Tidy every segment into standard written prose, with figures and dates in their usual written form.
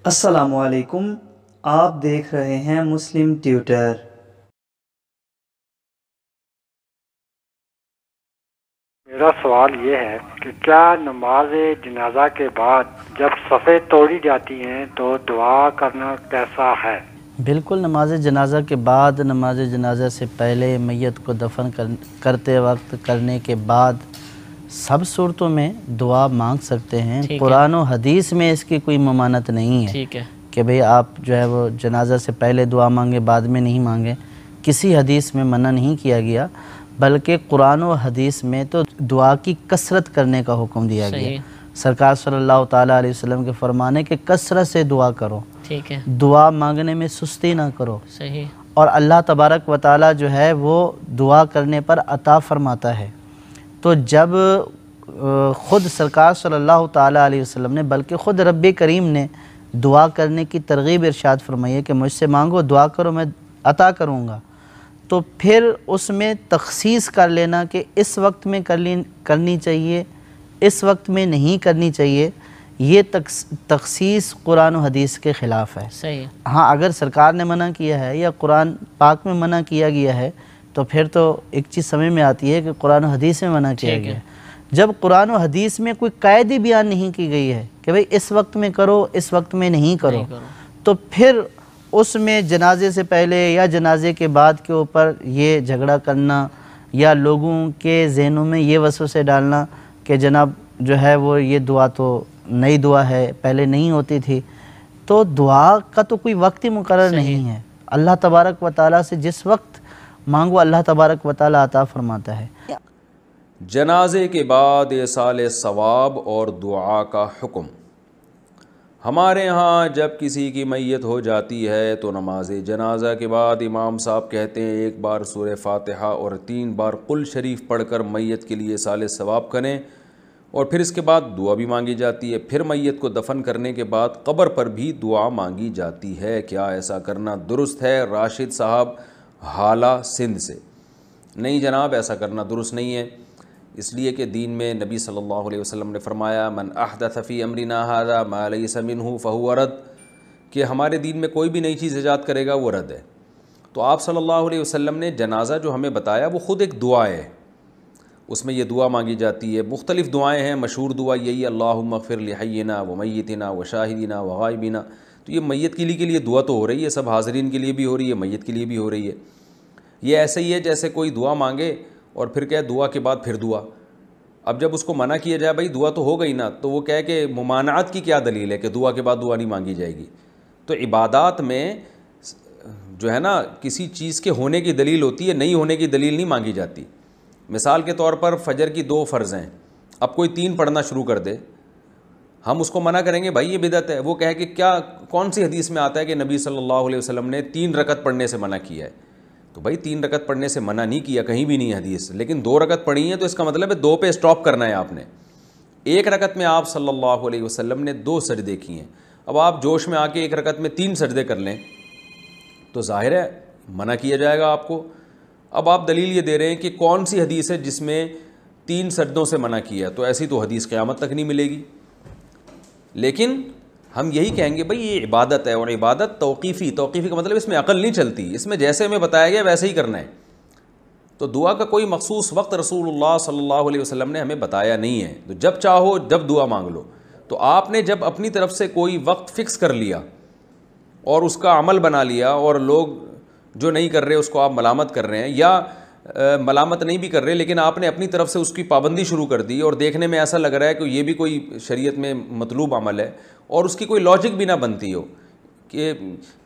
السلام علیکم، آپ دیکھ رہے ہیں مسلم ٹیوٹر۔ میرا سوال یہ ہے کہ کیا نماز جنازہ کے بعد جب صفیں توڑی جاتی ہیں تو دعا کرنا کیسا ہے؟ بالکل، نماز جنازہ کے بعد، نماز جنازہ سے پہلے، میت کو دفن کرتے وقت، کرنے کے بعد سب صورتوں میں دعا مانگ سکتے ہیں۔ قرآن و حدیث میں اس کی کوئی ممانعت نہیں ہے کہ بھئی آپ جو ہے وہ جنازہ سے پہلے دعا مانگیں بعد میں نہیں مانگیں، کسی حدیث میں منع نہیں کیا گیا، بلکہ قرآن و حدیث میں تو دعا کی کثرت کرنے کا حکم دیا گیا۔ سرکار صلی اللہ تعالیٰ علیہ وسلم کے فرمانے کہ کثرت سے دعا کرو، دعا مانگنے میں سستی نہ کرو، اور اللہ تبارک و تعالیٰ جو ہے وہ دعا کرنے پر عطا فرماتا ہے۔ تو جب خود سرکار صلی اللہ تعالیٰ علیہ وسلم نے، بلکہ خود رب کریم نے دعا کرنے کی ترغیب ارشاد فرمائی ہے کہ مجھ سے مانگو، دعا کرو، میں عطا کروں گا، تو پھر اس میں تخصیص کر لینا کہ اس وقت میں کرنی چاہیے، اس وقت میں نہیں کرنی چاہیے، یہ تخصیص قرآن و حدیث کے خلاف ہے۔ ہاں، اگر سرکار نے منع کیا ہے یا قرآن پاک میں منع کیا گیا ہے تو پھر تو ایک چیز سمجھ میں آتی ہے کہ قرآن و حدیث میں منع کیا گیا ہے۔ جب قرآن و حدیث میں کوئی قاعدہ بیان نہیں کی گئی ہے کہ بھئی اس وقت میں کرو، اس وقت میں نہیں کرو، تو پھر اس میں جنازے سے پہلے یا جنازے کے بعد کے اوپر یہ جھگڑا کرنا یا لوگوں کے ذہنوں میں یہ وسوسے ڈالنا کہ جناب جو ہے وہ یہ دعا تو نئی دعا ہے، پہلے نہیں ہوتی تھی، تو دعا کا تو کوئی وقت ہی مقرر نہیں ہے۔ اللہ تبارک و تعالیٰ سے جس وقت مانگو اللہ تبارک و تعالیٰ عطا فرماتا ہے۔ جنازے کے بعد ایصال ثواب اور دعا کا حکم۔ ہمارے ہاں جب کسی کی میت ہو جاتی ہے تو نماز جنازہ کے بعد امام صاحب کہتے ہیں ایک بار سورہ فاتحہ اور 3 بار قل شریف پڑھ کر میت کے لیے ایصال ثواب کریں، اور پھر اس کے بعد دعا بھی مانگی جاتی ہے۔ پھر میت کو دفن کرنے کے بعد قبر پر بھی دعا مانگی جاتی ہے۔ کیا ایسا کرنا درست ہے؟ راشد صاحب حالہ سندھ سے۔ نہیں جناب، ایسا کرنا درست نہیں ہے، اس لیے کہ دین میں نبی صلی اللہ علیہ وسلم نے فرمایا من احدث فی امرنا ھذا ما لیس منہ فہو رد، کہ ہمارے دین میں کوئی بھی نئی چیز ایجاد کرے گا وہ رد ہے۔ تو آپ صلی اللہ علیہ وسلم نے جنازہ جو ہمیں بتایا وہ خود ایک دعا ہے، اس میں یہ دعا مانگی جاتی ہے۔ مختلف دعائیں ہیں، مشہور دعا یہی اللہم اغفر لحینا و میتنا و شاہدینا و غائبینا۔ تو یہ میت کے لیے دعا تو ہو رہی ہے، سب حاضرین کے لیے بھی ہو رہی ہے، میت کے لیے بھی ہو رہی ہے۔ یہ ایسے ہی ہے جیسے کوئی دعا مانگے اور پھر کہے دعا کے بعد پھر دعا۔ اب جب اس کو منع کیا جائے بھائی دعا تو ہو گئی نا، تو وہ کہے کہ ممانعت کی کیا دلیل ہے کہ دعا کے بعد دعا نہیں مانگی جائے گی؟ تو عبادات میں جو ہے نا کسی چیز کے ہونے کی دلیل ہوتی ہے، نہیں ہونے کی دلیل نہیں مانگی جاتی۔ مثال کے طور پر فجر کی 2 فرض ہیں، اب کوئی 3 پڑھنا شروع کر دے، ہم اس کو منع کریں گے بھائی یہ بدعت ہے؟ وہ کہے کہ کیا کون سی حدیث میں آتا ہے کہ نبی صلی اللہ علیہ وسلم نے 3 رکعت پڑھنے سے منع کیا ہے؟ تو بھائی 3 رکعت پڑھنے سے منع نہیں کیا، کہیں بھی نہیں ہے حدیث، لیکن 2 رکعت پڑھی ہیں تو اس کا مطلب ہے 2 پہ اسٹاپ کرنا ہے آپ نے۔ 1 رکعت میں آپ صلی اللہ علیہ وسلم نے 2 سجدے کیے ہیں، اب آپ جوش میں آ کے 1 رکعت میں 3 سجدے کر لیں تو ظاہر ہے منع کیا جائے گا آپ کو۔ اب آپ دلیل یہ دے رہے ہیں کہ کون سی حدیث ہے جس میں 3 سجدوں سے منع کیا، تو ایسی تو حدیث قیامت تک نہیں ملے گی۔ لیکن ہم یہی کہیں گے بھئی یہ عبادت ہے، اور عبادت توقیفی کا مطلب اس میں عقل نہیں چلتی، اس میں جیسے ہمیں بتایا گیا ویسے ہی کرنا ہے۔ تو دعا کا کوئی مخصوص وقت رسول اللہ صلی اللہ علیہ وسلم نے ہمیں بتایا نہیں ہے، تو جب چاہو جب دعا مانگ لو۔ تو آپ نے جب اپنی طرف سے کوئی وقت فکس کر لیا اور اس کا عمل بنا لیا، اور لوگ جو نہیں کر رہے اس کو آپ ملامت کر رہے ہیں، یا ملامت نہیں بھی کر رہے لیکن آپ نے اپنی طرف سے اس کی پابندی شروع کر دی، اور دیکھنے میں ایسا لگ رہا ہے کہ یہ بھی کوئی شریعت میں مطلوب عمل ہے اور اس کی کوئی لاجک بھی نہ بنتی ہو، کہ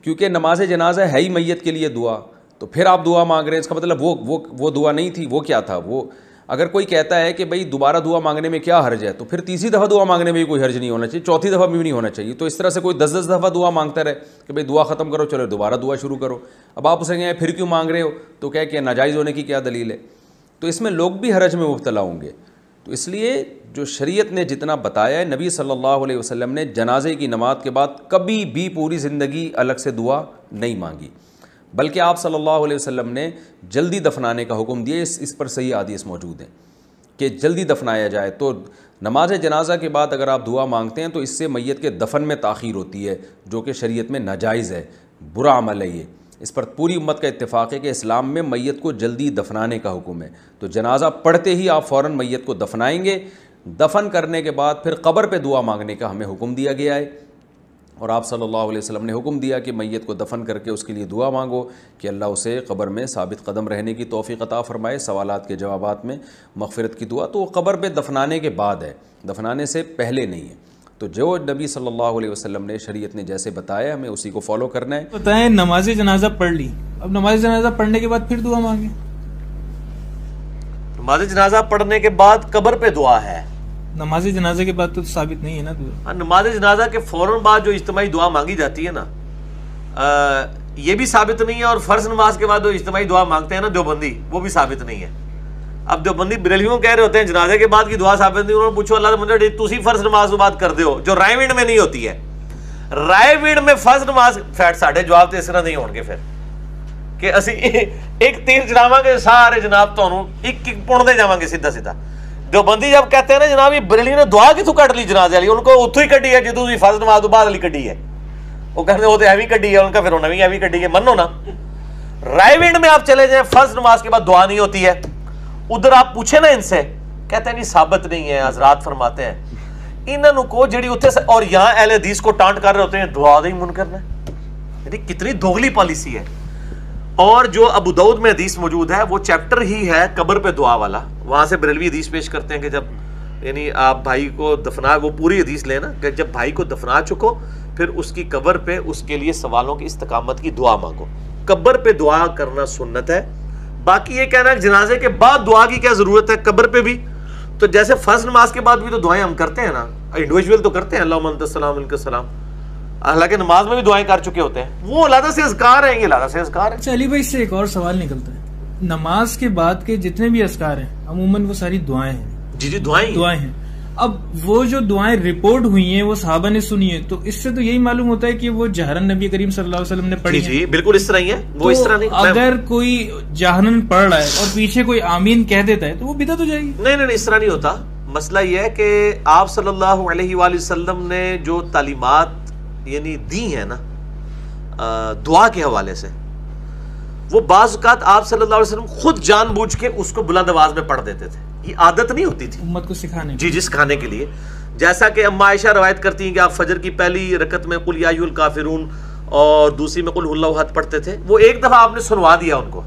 کیونکہ نماز جنازہ ہے ہی میت کے لیے دعا، تو پھر آپ دعا مانگ رہے ہیں، اس کا مطلب وہ دعا نہیں تھی، وہ کیا تھا؟ وہ اگر کوئی کہتا ہے کہ بھئی دوبارہ دعا مانگنے میں کیا حرج ہے، تو پھر 3ری دفعہ دعا مانگنے میں بھی کوئی حرج نہیں ہونا چاہیے، 4تھی دفعہ بھی نہیں ہونا چاہیے۔ تو اس طرح سے کوئی 10 دفعہ دعا مانگتا رہے کہ بھئی دعا ختم کرو، چلو دوبارہ دعا شروع کرو، اب آپ اسے کہیں پھر کیوں مانگ رہے ہو، تو کہ ناجائز ہونے کی کیا دلیل ہے؟ تو اس میں لوگ بھی حرج میں مبتلا ہوں گے۔ تو اس لیے جو شریعت نے جتنا بتایا ہے، نبی صلی اللہ علیہ وسلم نے جنازے کی نماز کے بعد کبھی بھی پوری زندگی الگ سے دعا نہیں مانگی، بلکہ آپ صلی اللہ علیہ وسلم نے جلدی دفنانے کا حکم دیا، اس پر صحیح حدیث موجود ہیں۔ کہ جلدی دفنایا جائے. تو نماز جنازہ کے بعد اگر آپ دعا مانگتے ہیں تو اس سے میت کے دفن میں تاخیر ہوتی ہے، جو کہ شریعت میں ناجائز ہے، برا عمل ہے یہ. اس پر پوری امت کا اتفاق ہے کہ اسلام میں میت کو جلدی دفنانے کا حکم ہے. تو جنازہ پڑھتے ہی آپ فوراً میت کو دفنائیں گے. دفن کرنے کے بعد پھر قبر پہ دعا مانگنے کا ہمیں حکم دیا گیا ہے، اور آپ صلی اللہ علیہ وسلم نے حکم دیا کہ میت کو دفن کر کے اس کے لیے دعا مانگو کہ اللہ اسے قبر میں ثابت قدم رہنے کی توفیق عطا فرمائے، سوالات کے جوابات میں مغفرت کی دعا. تو وہ قبر پہ دفنانے کے بعد ہے، دفنانے سے پہلے نہیں ہے. تو جو نبی صلی اللہ علیہ وسلم نے، شریعت نے جیسے بتایا، ہمیں اسی کو فالو کرنا ہے. بتائیں نماز جنازہ پڑھ لی، اب نماز جنازہ پڑھنے کے بعد پھر دعا مانگیں. نماز جنازہ پڑھنے کے بعد قبر پہ دعا ہے، نماز جنازہ کے بعد تو ثابت نہیں ہے نا دعا. نماز جنازہ کے فوراً بعد جو اجتماعی دعا مانگی جاتی ہے نا، یہ بھی ثابت نہیں ہے. اور فرض نماز کے بعد جو اجتماعی دعا مانگتے ہیں نا دیوبندی، وہ بھی ثابت نہیں ہے. اب دیوبندی بریلویوں کہہ رہے ہوتے ہیں جنازے کے بعد کی دعا ثابت نہیں. انہوں نے پوچھو اللہ تعالیٰ تسی فرض نماز بات کر دے ہو جو رائے وینڈ میں نہیں ہوتی ہے. رائے وینڈ میں فرض نماز فیٹ ساڑھے جواب تو اس طرح نہیں ہون گے پھر کہ اسی ایک تیر چلاواں گے سارے جناب تانوں ایک ایک پن دے جاواں گے سیدھا سیدھا. دیوبندی جب کہتے ہیں نا جناب یہ بریلی نے دعا کتوں کٹ لی جنازے والی، ان کو اتوں ہی کٹی ہے جدوں فرض نماز بعد والی کٹی ہے. وہ کہتے ہیں وہ تو ایویں کٹی ہے، ان کا پھر وہ نویں ایویں کٹی ہے. منو نا رائے وینڈ میں آپ چلے جائیں فرض نماز کے بعد دعا نہیں ہوتی ہے. ادھر آپ پوچھیں نا ان سے، کہتے ہیں نہیں ثابت نہیں ہے. حضرات فرماتے ہیں انہوں کو جڑی اتنے سے، اور یہاں اہل حدیث کو ٹانٹ کر رہے ہوتے ہیں دعا نہیں من کرنا. یعنی کتنی دوغلی پالیسی ہے. اور جو ابو داؤد میں حدیث موجود ہے وہ چیپٹر ہی ہے قبر پہ دعا والا. وہاں سے بریلوی حدیث پیش کرتے ہیں کہ جب یعنی آپ بھائی کو دفنا، وہ پوری حدیث لیں نا کہ جب بھائی کو دفنا چکو پھر اس کی قبر پہ اس کے لیے سوالوں کی استقامت کی دعا مانگو. قبر پہ دعا کرنا سنت ہے. باقی یہ کہنا ہے جنازے کے بعد دعا کی کیا ضرورت ہے قبر پہ بھی. تو جیسے فرض نماز کے بعد بھی تو دعائیں ہم کرتے ہیں نا، انڈیویجول تو کرتے ہیں اللہم انت السلام منک السلام، حالانکہ نماز میں بھی دعائیں کر چکے ہوتے ہیں. وہ علیحدہ سے اذکار ہیں، یہ علیحدہ سے اذکار ہیں. اچھا علی بھائی، اس سے ایک اور سوال نکلتا ہے، نماز کے بعد کے جتنے بھی اذکار ہیں عموماً وہ ساری دعائیں ہیں. جی دعائیں ہیں. اب وہ جو دعائیں رپورٹ ہوئی ہیں وہ صحابہ نے سنی ہیں، تو اس سے تو یہی معلوم ہوتا ہے کہ وہ جہرن نبی کریم صلی اللہ علیہ وسلم نے پڑھی. جی بالکل اس طرح ہی ہے. وہ اس طرح نہیں، اگر کوئی جہرن پڑھ رہا ہے اور پیچھے کوئی آمین کہہ دیتا ہے تو وہ بدعت ہو جائے گی. نہیں اس طرح نہیں ہوتا. مسئلہ یہ ہے کہ آپ صلی اللہ علیہ وآلہ وسلم نے جو تعلیمات یعنی دی ہیں نا دعا کے حوالے سے، وہ بعض اوقات آپ صلی اللہ علیہ وسلم خود جان بوجھ کے اس کو بلند آواز میں پڑھ دیتے تھے. یہ عادت نہیں ہوتی تھی امت کو سکھانے. جی سکھانے کے لیے. جیسا کہ اما عائشہ روایت کرتی ہیں کہ آپ فجر کی پہلی رکعت میں قل یا ایھا الکافرون اور دوسری میں قل هو اللہ احد پڑھتے تھے. وہ ایک دفعہ آپ نے سنوا دیا ان کو.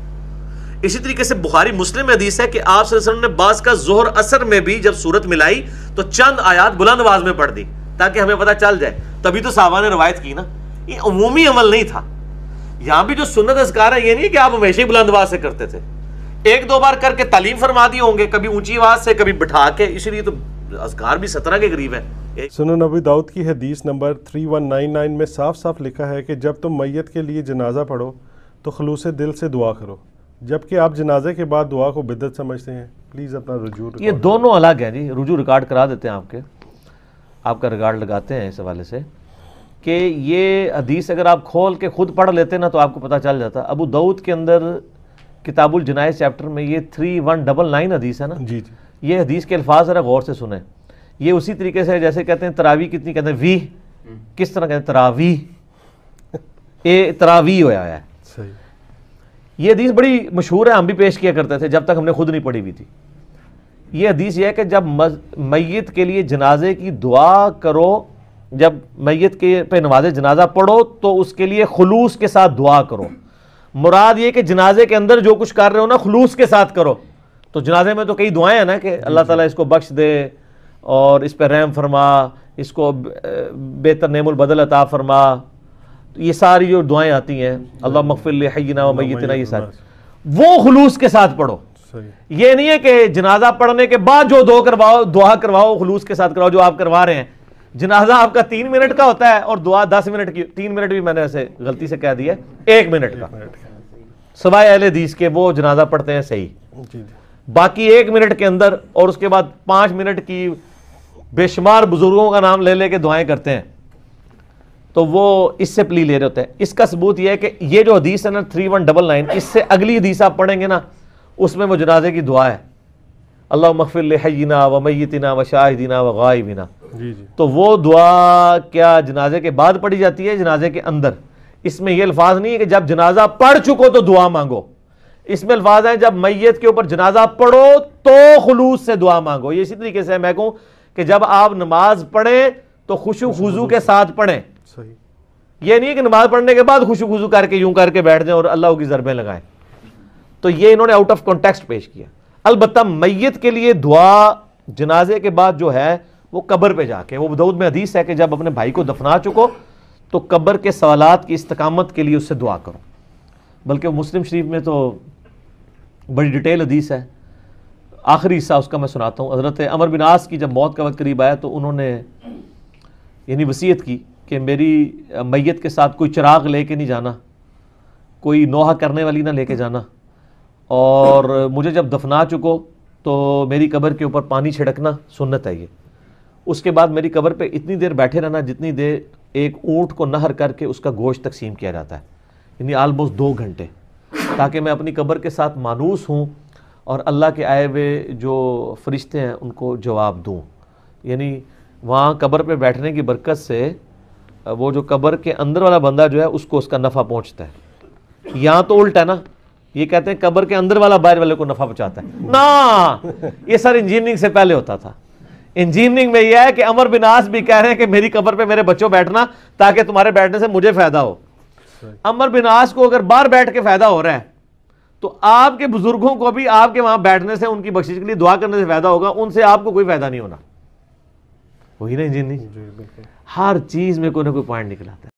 اسی طریقے سے بخاری مسلم میں حدیث ہے کہ آپ صلی اللہ علیہ وسلم نے بعض کا ظہر اثر میں بھی جب صورت ملائی تو چند آیات بلند آواز میں پڑھ دی تاکہ ہمیں پتہ چل جائے. تبھی تو صحابہ نے روایت کی نا. یہ عمومی عمل نہیں تھا. یہاں بھی جو سنت اذکار ہے یہ نہیں کہ آپ ہمیشہ ہی بلند آواز سے کرتے تھے. ایک دو بار کر کے تعلیم فرما دی ہوں گے، کبھی اونچی آواز سے کبھی بٹھا کے. اسی لیے تو اذکار بھی 17 کے قریب ہے. سنن ابی داؤد کی حدیث نمبر 3199 میں صاف صاف لکھا ہے کہ جب تم میت کے لیے جنازہ پڑھو تو خلوص دل سے دعا کرو، جبکہ آپ جنازے کے بعد دعا کو بدعت سمجھتے ہیں. پلیز اپنا رجوع. یہ دونوں الگ ہیں جی. رجوع ریکارڈ کرا دیتے ہیں آپ کا ریکارڈ لگاتے ہیں اس حوالے سے کہ یہ حدیث اگر آپ کھول کے خود پڑھ لیتے نا تو آپ کو پتہ چل جاتا. ابو داؤد کے اندر کتاب الجنائز چیپٹر میں یہ 3199 حدیث ہے نا. جی یہ حدیث کے الفاظ ذرا غور سے سنیں. یہ اسی طریقے سے جیسے کہتے ہیں تراویح کتنی کہتے ہیں وی، کس طرح کہتے ہیں تراویح، یہ تراویح ہوا ہے. صحیح. یہ حدیث بڑی مشہور ہے، ہم بھی پیش کیا کرتے تھے جب تک ہم نے خود نہیں پڑھی ہوئی تھی. یہ حدیث یہ ہے کہ جب میت کے لیے جنازے کی دعا کرو، جب میت کے پہ نماز جنازہ پڑھو تو اس کے لیے خلوص کے ساتھ دعا کرو. مراد یہ کہ جنازے کے اندر جو کچھ کر رہے ہو نا خلوص کے ساتھ کرو. تو جنازے میں تو کئی دعائیں ہیں نا کہ اللہ تعالیٰ اس کو بخش دے اور اس پہ رحم فرما، اس کو بہتر نعم البدل عطا فرما. یہ ساری جو دعائیں آتی ہیں اللہم اغفر لحینا و میتنا، یہ ساری وہ خلوص کے ساتھ پڑھو. یہ نہیں ہے کہ جنازہ پڑھنے کے بعد جو دعا کرواؤ خلوص کے ساتھ کراؤ جو آپ کروا رہے ہیں. جنازہ آپ کا 3 منٹ کا ہوتا ہے اور دعا 10 منٹ کی. 3 منٹ بھی میں نے ایسے غلطی سے کہہ دیا، 1 منٹ کا، سوائے اہل حدیث کے وہ جنازہ پڑھتے ہیں صحیح. باقی 1 منٹ کے اندر اور اس کے بعد 5 منٹ کی بے شمار بزرگوں کا نام لے لے کے دعائیں کرتے ہیں. تو وہ اس سے پلی لے رہے ہوتے ہیں. اس کا ثبوت یہ ہے کہ یہ جو حدیث ہے نا 3199، اس سے اگلی حدیث آپ پڑھیں گے نا اس میں وہ جنازے کی دعا ہے. اللہم اغفر لحینا و میتنا و شاہدنا و غائبنا. جی جی تو وہ دعا کیا جنازے کے بعد پڑھی جاتی ہے جنازے کے اندر؟ اس میں یہ الفاظ نہیں ہے کہ جب جنازہ پڑھ چکو تو دعا مانگو. اس میں الفاظ ہیں جب میت کے اوپر جنازہ پڑھو تو خلوص سے دعا مانگو. یہ اسی طریقے سے میں کہوں کہ جب آپ نماز پڑھیں تو خشوع خضوع کے ساتھ پڑھیں. صحیح. یہ نہیں ہے کہ نماز پڑھنے کے بعد خشوع خضوع کر کے یوں کر کے بیٹھ جائیں اور اللہ کی ضربیں لگائیں. تو یہ انہوں نے آؤٹ آف کانٹیکسٹ پیش کیا. البتہ میت کے لیے دعا جنازے کے بعد جو ہے وہ قبر پہ جا کے، وہ ابو داؤد میں حدیث ہے کہ جب اپنے بھائی کو دفنا چکو تو قبر کے سوالات کی استقامت کے لیے اس سے دعا کرو. بلکہ مسلم شریف میں تو بڑی ڈیٹیل حدیث ہے. آخری حصہ اس کا میں سناتا ہوں. حضرت عمر بن عاص کی جب موت کا وقت قریب آیا تو انہوں نے یعنی وصیت کی کہ میری میت کے ساتھ کوئی چراغ لے کے نہیں جانا، کوئی نوحہ کرنے والی نہ لے کے جانا، اور مجھے جب دفنا چکو تو میری قبر کے اوپر پانی چھڑکنا سنت ہے یہ. اس کے بعد میری قبر پہ اتنی دیر بیٹھے رہنا جتنی دیر ایک اونٹ کو نہر کر کے اس کا گوشت تقسیم کیا جاتا ہے، یعنی آلموسٹ 2 گھنٹے، تاکہ میں اپنی قبر کے ساتھ مانوس ہوں اور اللہ کے آئے ہوئے جو فرشتے ہیں ان کو جواب دوں. یعنی وہاں قبر پہ بیٹھنے کی برکت سے وہ جو قبر کے اندر والا بندہ جو ہے اس کو اس کا نفع پہنچتا ہے. یہاں تو الٹ ہے نا، یہ کہتے ہیں قبر کے اندر والا باہر والے کو نفع پہنچاتا ہے. نا، یہ سر انجینئرنگ سے پہلے ہوتا تھا. انجینئرنگ میں یہ ہے کہ عمر بن عاص بھی کہہ رہے ہیں کہ میری قبر پہ میرے بچوں بیٹھنا تاکہ تمہارے بیٹھنے سے مجھے فائدہ ہو. عمر بن عاص کو اگر باہر بیٹھ کے فائدہ ہو رہا ہے تو آپ کے بزرگوں کو بھی آپ کے وہاں بیٹھنے سے، ان کی بخشش کے لیے دعا کرنے سے فائدہ ہوگا. ان سے آپ کو کوئی فائدہ نہیں ہونا. وہی نا انجینئرنگ، ہر چیز میں کوئی نہ کوئی پوائنٹ نکلاتا ہے.